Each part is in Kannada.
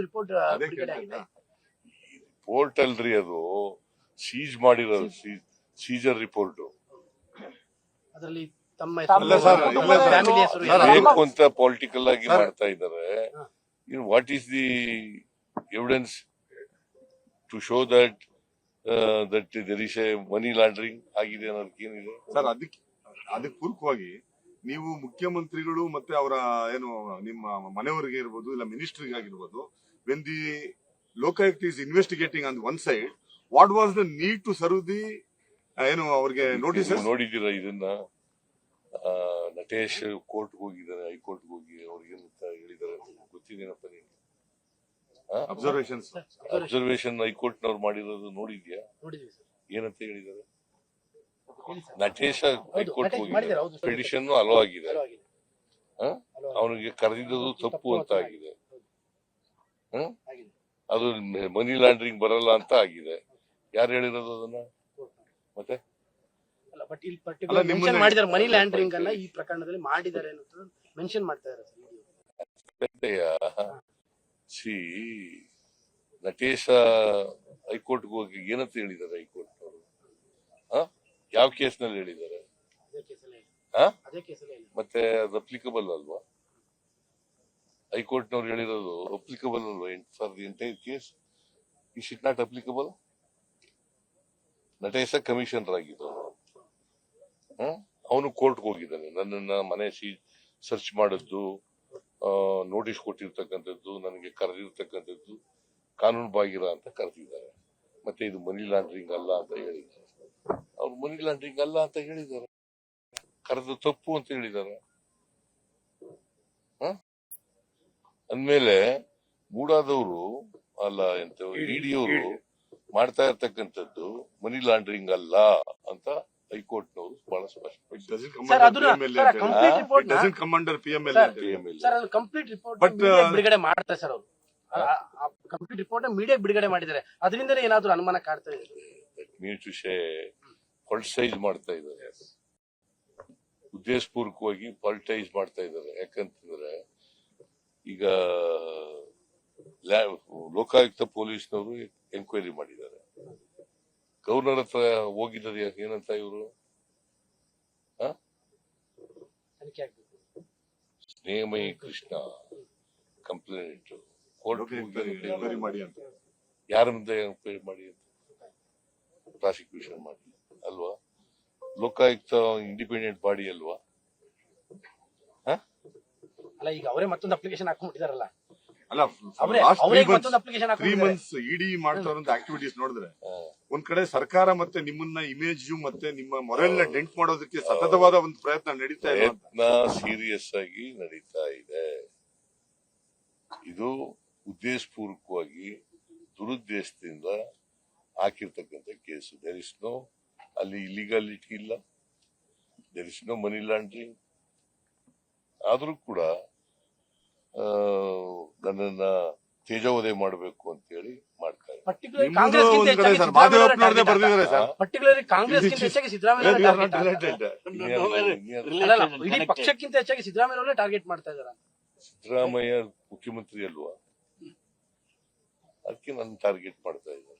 ರಿಪೋರ್ಟ್ ಅಲ್ರಿ ಅದು, ಸೀಜ್ ಮಾಡಿರೋದು, ಸೀಜರ್ ರಿಪೋರ್ಟ್. ಅದರಲ್ಲಿ ಬೇಕು ಅಂತ ಪೊಲಿಟಿಕಲ್ ಆಗಿ ಮಾಡ್ತಾ ಇದ್ದಾರೆ. What is the evidence to show that there is a money laundering ಆಗಿದೆ ಅನ್ನೋದಕ್ಕೆ ಏನಿದೆ ಸರ್? ಅದಕ್ಕೆ ಪೂರಕವಾಗಿ ನೀವು ಮುಖ್ಯಮಂತ್ರಿಗಳು ಮತ್ತೆ ಅವರ ಏನು ನಿಮ್ಮ ಮನೆಯವರಿಗೆ ಇರ್ಬೋದು, ಇಲ್ಲ ಮಿನಿಸ್ಟರ್ಗೆ ಆಗಿರ್ಬೋದು, when the Lokayukta is investigating on one side, what was the need to serve the ಏನು ಅವ್ರಿಗೆ ನೋಟಿಸ್? ನೋಡಿದ್ದೀರಾ ಇದನ್ನ? ನಟೇಶ್ ಕೋರ್ಟ್ ಹೋಗಿದ್ದಾರೆ, ಹೈಕೋರ್ಟ್ ಹೋಗಿ ಅವ್ರಿಗೇನಂತ ಹೇಳಿದ್ದಾರೆ ಗೊತ್ತಿದೇನಪ್ಪ ನಿಮ್ಗೆ? ಅಬ್ಸರ್ವೇಷನ್ ಹೈಕೋರ್ಟ್ ನವ್ರು ಮಾಡಿರೋದು ನೋಡಿದ್ಯಾ? ಏನಂತ ಹೇಳಿದ್ದಾರೆ? ನಟೇಶ ಹೈಕೋರ್ಟ್ ಹೋಗಿದ್ದಾರೆ, ಪಿಟಿಷನ್ ಅಲೋ ಆಗಿದೆ, ಅವನಿಗೆ ಕರೆದಿದ್ದು ತಪ್ಪು ಅಂತ ಆಗಿದೆ, ಅದು ಮನಿ ಲಾಂಡ್ರಿಂಗ್ ಬರಲ್ಲ ಅಂತ ಆಗಿದೆ. ಯಾರು ಹೇಳಿರೋದು ಅದನ್ನ? ಮತ್ತೆ ಮನಿ ಲ್ಯಾಂಡ್ರಿಂಗ್ ಅನ್ನ ಈ ಪ್ರಕರಣದಲ್ಲಿ ಮಾಡಿದ್ದಾರೆ ಅನ್ನೋದು ಮೆನ್ಷನ್ ಮಾಡ್ತಾ ಇದ್ದಾರೆ. ನಟೇಶ ಹೈಕೋರ್ಟ್ಗೆ ಹೋಗಿ ಏನಂತ ಹೇಳಿದ್ದಾರೆ ಹೈಕೋರ್ಟ್ ಅವರು? ಯಾವ ಕೇಸ್ನಲ್ಲಿ ಹೇಳಿದ್ದಾರೆ? ಮತ್ತೆ ಅದು ಅಪ್ಲಿಕಬಲ್ ಅಲ್ವಾ? ಹೈಕೋರ್ಟ್ ನವ್ರು ಹೇಳಿರೋದು ಅಪ್ಲಿಕಬಲ್ ಅಲ್ವಾ for the entire case? Is it not applicable? Natesha commissioner ಆಗಿದ್ದು, ಅವನು ಕೋರ್ಟ್ಗೆ ಹೋಗಿದ್ದಾನೆ, ನನ್ನನ್ನ ಮನೆ ಸರ್ಚ್ ಮಾಡಿದ್ದು, ನೋಟಿಸ್ ಕೊಟ್ಟಿರ್ತಕ್ಕಂಥದ್ದು, ನನಗೆ ಕರೆದಿರ್ತಕ್ಕಂಥದ್ದು ಕಾನೂನು ಬಾಹಿರ ಅಂತ ಕರೆದಿದ್ದಾರೆ. ಮತ್ತೆ ಇದು ಮನಿ ಲಾಂಡ್ರಿಂಗ್ ಅಲ್ಲ ಅಂತ ಹೇಳಿದ್ದಾರೆ. ಅವ್ರು ಮನಿ ಲಾಂಡ್ರಿಂಗ್ ಅಲ್ಲ ಅಂತ ಹೇಳಿದ್ದಾರೆ, ಕರೆದು ತಪ್ಪು ಅಂತ ಹೇಳಿದ್ದಾರೆ. ಅಂದ್ಮೇಲೆ ಮೂಡಾದವರು ಅಲ್ಲ ಎಂತ ಇಡಿಯವರು ಮಾಡ್ತಾ ಇರ್ತಕ್ಕಂಥದ್ದು ಮನಿ ಲಾಂಡ್ರಿಂಗ್ ಅಲ್ಲ ಅಂತ ಹೈಕೋರ್ಟ್ನವರು ಬಹಳ ಸ್ಪಷ್ಟ. ಬಿಡುಗಡೆ ಮಾಡ್ತಾರೆ ಸರ್ ಅವರು, ಕಂಪ್ಲೀಟ್ ರಿಪೋರ್ಟ್ ಮೀಡಿಯಾ ಬಿಡುಗಡೆ ಮಾಡಿದ್ದಾರೆ. ಅದರಿಂದ ಏನಾದ್ರು ಅನುಮಾನ ಕಾಡ್ತಾ ಇದೆ? ಪೊಲಿಟೈಸ್ ಮಾಡ್ತಾ ಇದ್ದಾರೆ, ಉದ್ದೇಶಪೂರ್ವಕವಾಗಿ ಪೊಲಿಟೈಸ್ ಮಾಡ್ತಾ ಇದ್ದಾರೆ. ಯಾಕಂತಂದ್ರೆ ಈಗ ಲೋಕಾಯುಕ್ತ ಪೊಲೀಸ್ನವರು ಎನ್ಕ್ವೈರಿ ಮಾಡಿದ್ದಾರೆ, ಗವರ್ನರ್ ಹತ್ರ ಹೋಗಿದ್ದಾರೆ. ಏನಂತ ಇವರು ಸ್ನೇಹಮಯಿ ಕೃಷ್ಣ ಕಂಪ್ಲೇಂಟ್ ಕೋರ್ಟ್ ಮಾಡಿ ಅಂತ ಯಾರ ಮುಂದೆ ಎನ್ಕ್ವೈರಿ ಮಾಡಿ ಅಂತ ಪ್ರಾಸಿಕ್ಯೂಷನ್ ಮಾಡಿ ಅಲ್ವಾ? ಲೋಕಾಯುಕ್ತ ಇಂಡಿಪೆಂಡೆಂಟ್ ಬಾಡಿ ಅಲ್ವಾ? ಅಲ್ಲ, ಈಗ ಅವರೇ ಮತ್ತೊಂದು ಅಪ್ಲಿಕೇಶನ್ ಹಾಕೊಂಡ್ಬಿಟ್ಟಿದಾರಲ್ಲ. ಅಲ್ಲ, 3 months ಇಡಿ ಮಾಡ್ತಾ ಇರೋ ಆಕ್ಟಿವಿಟೀಸ್ ನೋಡಿದ್ರೆ ಒಂದ್ ಕಡೆ ಸರ್ಕಾರ ಮತ್ತೆ ನಿಮ್ಮನ್ನ ಇಮೇಜ್ ಮತ್ತೆ ನಿಮ್ಮ ಮೊರಲ್ನ ಡೆಂಟ್ ಮಾಡೋದಕ್ಕೆ ಸತತವಾದ ಒಂದು ಪ್ರಯತ್ನ ನಡೀತಾ ಇದೆ. ಸೀರಿಯಸ್ ಆಗಿ ನಡೀತಾ ಇದೆ. ಇದು ಉದ್ದೇಶಪೂರ್ವಕವಾಗಿ ದುರುದ್ದೇಶದಿಂದ ಹಾಕಿರ್ತಕ್ಕಂಥ ಕೇಸು. ದೇರ್ ಇಸ್ ನೋ ಅಲ್ಲಿ ಇಲಿಗಾಲಿಟಿ ಇಲ್ಲ, there is no money laundering. ಆದ್ರೂ ಕೂಡ ನನ್ನನ್ನ ತೇಜೋವಧೆ ಮಾಡಬೇಕು ಅಂತ ಹೇಳಿ ಮಾಡ್ತಾರೆ. ಪಕ್ಷಕ್ಕಿಂತ ಹೆಚ್ಚಾಗಿ ಸಿದ್ದರಾಮಯ್ಯ ಟಾರ್ಗೆಟ್ ಮಾಡ್ತಾ ಇದ್ದಾರೆ. ಸಿದ್ದರಾಮಯ್ಯ ಮುಖ್ಯಮಂತ್ರಿ ಅಲ್ವಾ, ಅದಕ್ಕೆ ನನ್ನ ಟಾರ್ಗೆಟ್ ಮಾಡ್ತಾ ಇದ್ದಾರೆ.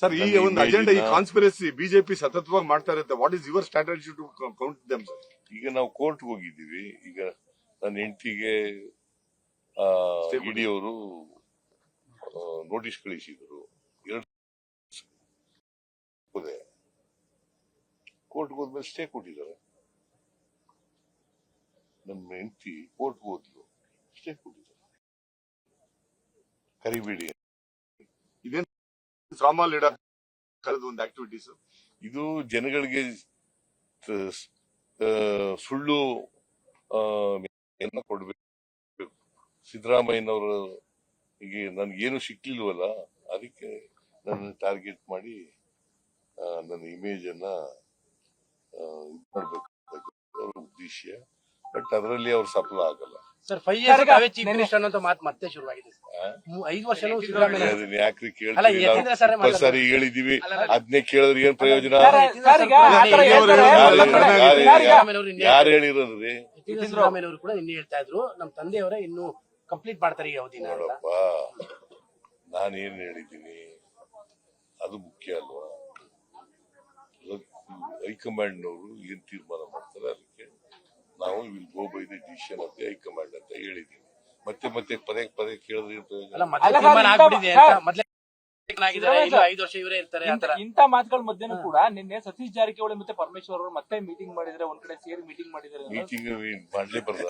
ಸರ್, ಈ ಒಂದು ಅಜೆಂಡಾ, ಈ ಕಾನ್ಸ್ಪಿರಸಿ ಬಿಜೆಪಿ ಸತತವಾಗಿ ಮಾಡ್ತಾ ಇರುತ್ತೆ. What is your strategy to count them? ಈಗ ನಾವು ಕೋರ್ಟ್ಗೆ ಹೋಗಿದ್ದೀವಿ. ಈಗ ನನ್ನ ಹೆಂಡತಿಗೆ ಇಡಿ ಅವರು ನೋಟಿಸ್ ಕಳಿಸಿದ್ರು. ಕೋರ್ಟ್ಗೆ ಹೋದ್ಮೇಲೆ ಸ್ಟೇ ಕೊಟ್ಟಿದ್ದಾರೆ. ನಮ್ಮ ಹೆಂಡತಿ ಕೋರ್ಟ್ಗೆ ಹೋದ್ಲು, ಸ್ಟೇ ಕೊಟ್ಟಿದ್ದಾರೆ. ಕರಿಬೇಡಿ. ಇದೇನು ಡ್ರಾಮಾ ಲೀಡರ್ ಕರೆದು ಒಂದು ಆಕ್ಟಿವಿಟೀಸ್. ಇದು ಜನಗಳಿಗೆ ಸುಳ್ಳು ಕೊಡ್ಬೇಕು. ಸಿದ್ದರಾಮಯ್ಯನವರು ಈಗ ನನ್ಗೇನು ಸಿಕ್ಲಿಲ್ವಲ್ಲ, ಅದಕ್ಕೆ ನನ್ನ ಟಾರ್ಗೆಟ್ ಮಾಡಿ ನನ್ನ ಇಮೇಜ್ ಅನ್ನ ಮಾಡ್ಬೇಕು ಅವ್ರ ಉದ್ದೇಶ. ಬಟ್ ಅದರಲ್ಲಿ ಅವ್ರು ಸಫಲ ಆಗಲ್ಲ. ಸರ್, 5 years ಚೀಫ್ ಮಿನಿಸ್ಟರ್ ಅನ್ನೋ ಮಾತು ಮತ್ತೆ ಶುರುವಾಗಿದೆ. 5 ವರ್ಷನೂ ಅದನ್ನ ಯಾಕ್ರಿ ಕೇಳ್ತೀವಿ? ಸರಿ ಹೇಳಿದೀವಿ, ಅದನ್ನೇ ಕೇಳಿದ್ರೆ ಏನ್ ಪ್ರಯೋಜನ? ಯಾರು ಹೇಳಿರೋದ್ರಿ? ಸಿದ್ದರಾಮಯ್ಯ ಅವರು ಕೂಡ ನಿನ್ನೆ ಹೇಳ್ತಾ ಇದ್ರು ನಮ್ಮ ತಂದೆಯವರೇ ಇನ್ನು ಕಂಪ್ಲೀಟ್ ಮಾಡ್ತಾರೆ ಈ ಅವಧಿನ ಅಂತ. ನೋಡಪ್ಪ, ನಾನೇನ್ ಹೇಳಿದ್ದೀನಿ ಅದು ಮುಖ್ಯ ಅಲ್ವಾ. ಹೈಕಮಾಂಡ್ನವರು ಏನ್ ತೀರ್ಮಾನ ಮಾಡ್ತಾರೆ ಅದಕ್ಕೆ ನಾವು will go by the decision of the high command ಅಂತ ಹೇಳಿದ್ದೀನಿ. ಮತ್ತೆ ಮತ್ತೆ ಪದೇ ಕೇಳಿದ್ರೆ ಅಲ್ಲ ಮೊದಲೇ ತೀರ್ಮಾನ ಆಗ್ಬಿಟ್ಟಿದೆ ಅಂತ, ಮೊದಲೇ ಆಗಿದ್ದಾರೆ, ಇನ್ನು 5 ವರ್ಷ ಇವರೇ ಇರ್ತಾರೆ ಅಂತ. ಇಂತ ಮಾತುಗಳ ಮಧ್ಯನೂ ಕೂಡ ನಿನ್ನೆ ಸತೀಶ್ ಜಾರಕಿಹೊಳಿ ಮತ್ತೆ ಪರಮೇಶ್ವರ್ ಅವರು ಮತ್ತೆ ಮೀಟಿಂಗ್ ಮಾಡಿದ್ರೆ, ಒಂದ್ ಕಡೆ ಸೇರಿ ಮೀಟಿಂಗ್ ಮಾಡಿದ್ರೆ, ಮೀಟಿಂಗ್ ಮಾಡ್ಲೇ ಬರಲ್ಲ.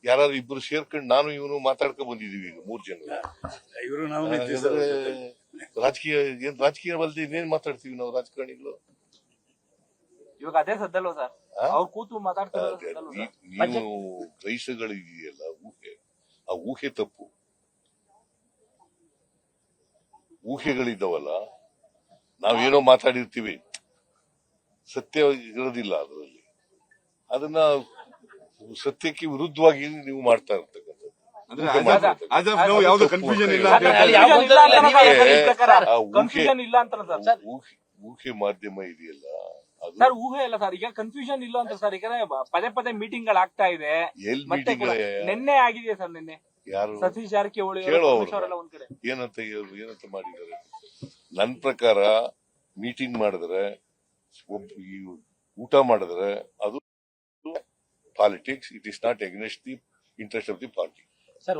ಯಾರು ಇಬ್ರು ಸೇರ್ಕೊಂಡು ನಾನು ಇವನು ಮಾತಾಡ್ಕೊಂಡ್ ಬಂದಿದೀವಿ ಈಗ 3 ಜನ. ರಾಜಕೀಯ ಬಲ್ದಿ ಇನ್ನೇನ್ ಮಾತಾಡ್ತೀವಿ ನಾವು ರಾಜಕಾರಣಿಗಳು. ಇವಾಗ ಅದೇ ಸದ್ದಲ್ವ ಸರ್, ಅವ್ರು ಕೂತು ಮಾತಾಡ್ತಾರೆ. ನೀವು ಗ್ರಹಿಸಗಳಿದೆಯಲ್ಲ ಊಹೆ, ಆ ಊಹೆ ತಪ್ಪು. ಊಹೆಗಳಿದ್ದಾವಲ್ಲ, ನಾವೇನೋ ಮಾತಾಡಿರ್ತೀವಿ, ಸತ್ಯ ಇರೋದಿಲ್ಲ ಅದರಲ್ಲಿ. ಅದನ್ನ ಸತ್ಯಕ್ಕೆ ವಿರುದ್ಧವಾಗಿ ನೀವು ಮಾಡ್ತಾ ಇರ್ತಕ್ಕಂಥದ್ದು. ಯಾವ್ದು ಕನ್ಫ್ಯೂಷನ್ ಇಲ್ಲ ಅಂತ ಕನ್ಫ್ಯೂಷನ್ ಇಲ್ಲ ಅಂತ ಸರ್. ಊಹೆ ಮಾಧ್ಯಮ ಇದೆಯಲ್ಲ ಅದು ಸರ್ ಊಹೆ ಇಲ್ಲ ಸರ್, ಈಗ ಕನ್ಫ್ಯೂಷನ್ ಇಲ್ಲ ಅಂತ ಸರ್. ಈಗ ಪದೇ ಮೀಟಿಂಗ್ ಗಳು ಆಗ್ತಾ ಇದೆ. ಎಲ್ ಮತ್ತೆ ಮೀಟಿಂಗ್ ನಿನ್ನೆ ಆಗಿದೆ ಸರ್, ನಿನ್ನೆ ಯಾರು ಸತೀಶ್ ಜಾರಕಿಹೊಳಿ ಕೇಳೋ ಅವರೆಲ್ಲ ಒಂದ್ ಕಡೆ ಏನಂತ ಮಾಡಿದ್ದಾರೆ. ನನ್ನ ಪ್ರಕಾರ ಮೀಟಿಂಗ್ ಮಾಡಿದ್ರೆ, ಊಟ ಮಾಡಿದ್ರೆ ಅದು politics. It is not against the interest of the party. Sir